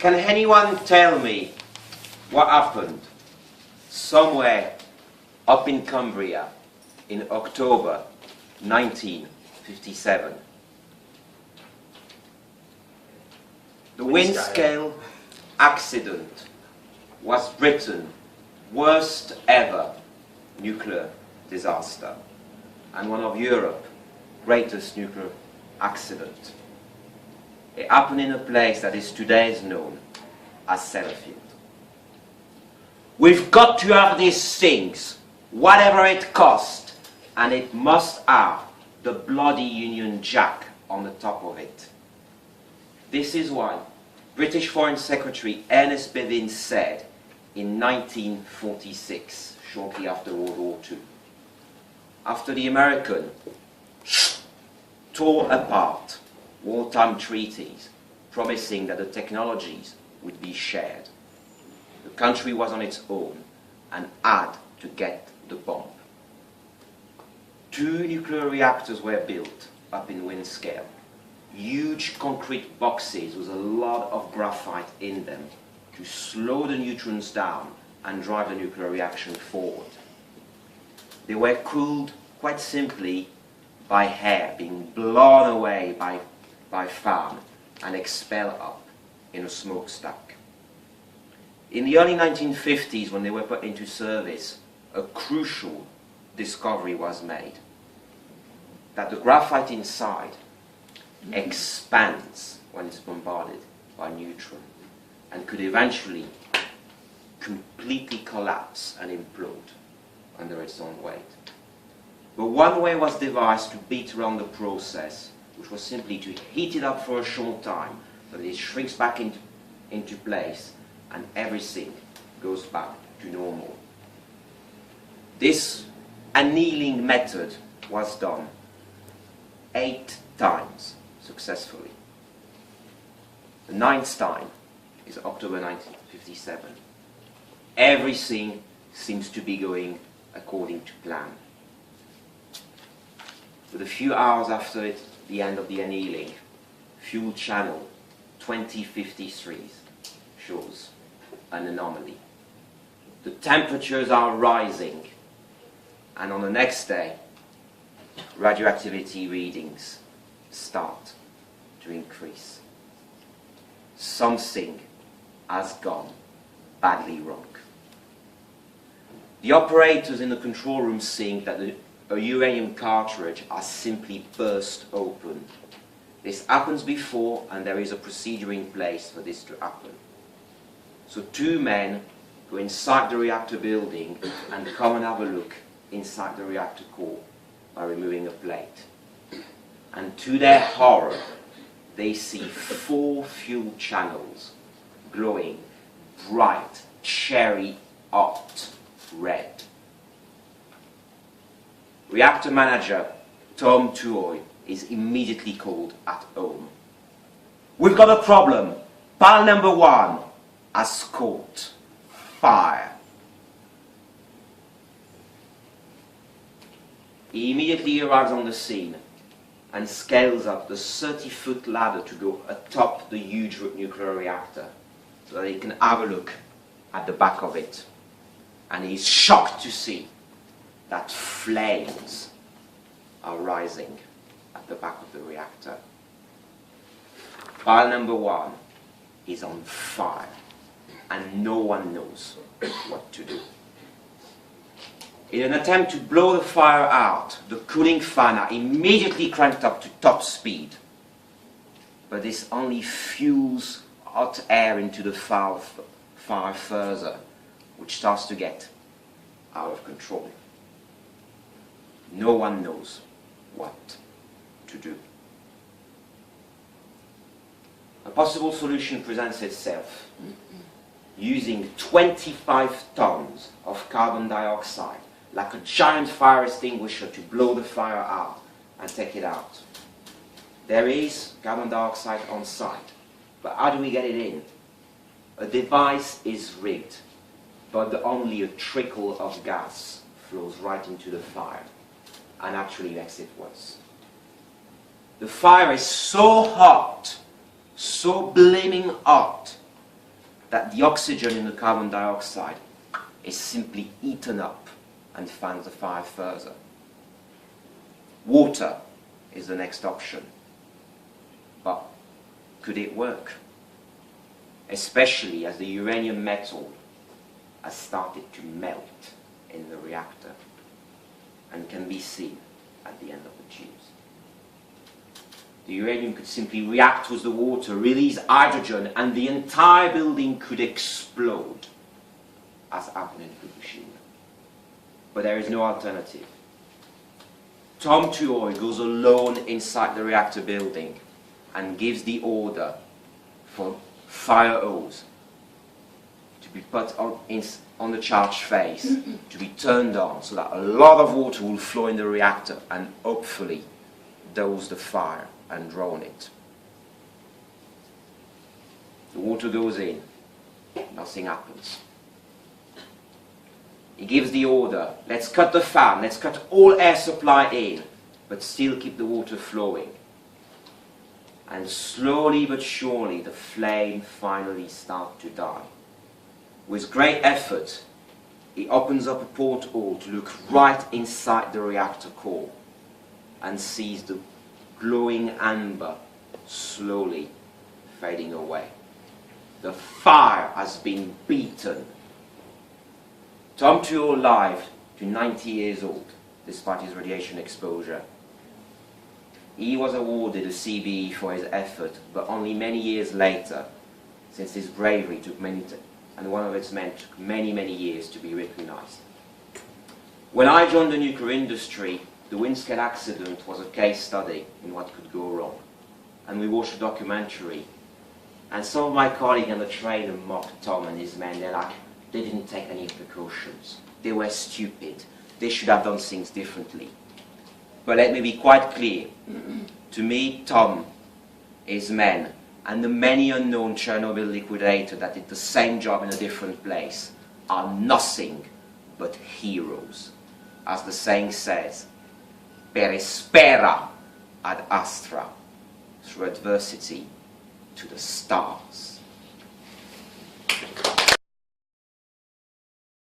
Can anyone tell me what happened somewhere up in Cumbria in October 1957? The Windscale accident was Britain's worst ever nuclear disaster and one of Europe's greatest nuclear accidents. It happened in a place that is today known as Sellafield. We've got to have these things, whatever it costs, and it must have the bloody Union Jack on the top of it. This is why British Foreign Secretary Ernest Bevin said in 1946, shortly after World War II, after the Americans tore apart wartime treaties promising that the technologies would be shared, the country was on its own and had to get the bomb. 2 nuclear reactors were built up in Windscale, huge concrete boxes with a lot of graphite in them to slow the neutrons down and drive the nuclear reaction forward. They were cooled quite simply by air being blown away by fan and expelled up in a smokestack. In the early 1950s, when they were put into service, a crucial discovery was made, that the graphite inside expands when it's bombarded by neutrons and could eventually completely collapse and implode under its own weight. But one way was devised to beat around the process, which was simply to heat it up for a short time so that it shrinks back into place and everything goes back to normal. This annealing method was done 8 times successfully. The 9th time is October 1957. Everything seems to be going according to plan. But a few hours after the end of the annealing, fuel channel 2053 shows an anomaly. The temperatures are rising, and on the next day, radioactivity readings start to increase. Something has gone badly wrong. The operators in the control room think that a uranium cartridge has simply burst open. This happens before, and there is a procedure in place for this to happen. So 2 men go inside the reactor building and come and have a look inside the reactor core by removing a plate. And to their horror, they see 4 fuel channels glowing bright, cherry hot red. Reactor manager Tom Tuoy is immediately called at home. We've got a problem. Pile number 1 has caught fire. He immediately arrives on the scene and scales up the 30-foot ladder to go atop the huge nuclear reactor so that he can have a look at the back of it. And he's shocked to see that flames are rising at the back of the reactor. Pile number 1 is on fire, and no one knows what to do. In an attempt to blow the fire out, the cooling fan are immediately cranked up to top speed. But this only fuels hot air into the fire further, which starts to get out of control. No one knows what to do. A possible solution presents itself. Using 25 tons of carbon dioxide, like a giant fire extinguisher, to blow the fire out and take it out. There is carbon dioxide on site, but how do we get it in? A device is rigged, but only a trickle of gas flows right into the fire and actually makes it worse. The fire is so hot, so blaming hot, that the oxygen in the carbon dioxide is simply eaten up and fans the fire further. Water is the next option. But could it work? Especially as the uranium metal has started to melt in the reactor and can be seen at the end of the tubes. The uranium could simply react with the water, release hydrogen, and the entire building could explode, as happened in Fukushima. But there is no alternative. Tom Tuohy goes alone inside the reactor building and gives the order for fire hose to be put on the charged phase, to be turned on so that a lot of water will flow in the reactor and hopefully douse the fire and drown it. The water goes in, nothing happens. He gives the order, let's cut the fan, let's cut all air supply in, but still keep the water flowing. And slowly but surely the flame finally starts to die. With great effort, he opens up a porthole to look right inside the reactor core and sees the glowing amber slowly fading away. The fire has been beaten. Tom Tuohy lived to 90 years old, despite his radiation exposure. He was awarded a CBE for his effort, but only many years later, since his bravery took and one of its men took many, many years to be recognized. When I joined the nuclear industry, the Windscale accident was a case study in what could go wrong. And we watched a documentary, and some of my colleagues on the train mocked Tom and his men. They're like, they didn't take any precautions. They were stupid. They should have done things differently. But let me be quite clear. To me, Tom, his men, and the many unknown Chernobyl liquidators that did the same job in a different place are nothing but heroes. As the saying says, per aspera ad astra, through adversity to the stars.